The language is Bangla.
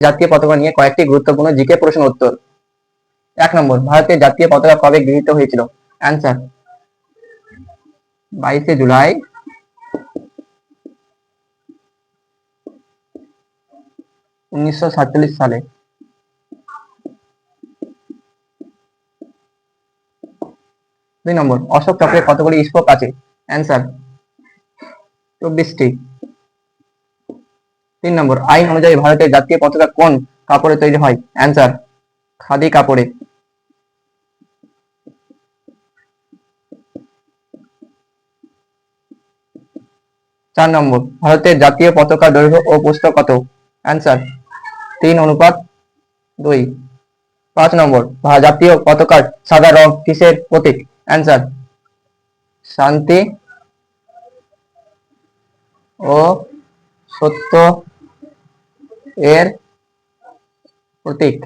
জাতীয় পতাকা নিয়ে কয়েকটি গুরুত্বপূর্ণ জিকে প্রশ্ন উত্তর। 1 নম্বর, ভারতের জাতীয় পতাকা কবে গৃহীত হয়েছিল? অ্যান্সার 22শে জুলাই 1947 সালে। 2 নম্বর, অশোক চক্রে কতগুলি স্পোক আছে? অ্যান্সার 24টি। 3 নম্বর, আইন অনুযায়ী ভারতের জাতীয় পতাকা কোন কাপড়ে তৈরি হয়? অ্যান্সার খাদি কাপড়ে। 4 নম্বর, ভারতের জাতীয় পতাকার দৈর্ঘ্য ও প্রস্থ কত? অ্যান্সার 3:2। 5 নম্বর, জাতীয় পতাকার সাদা রং কিসের প্রতীক? অ্যান্সার শান্তি ও সত্য এর প্রতীক।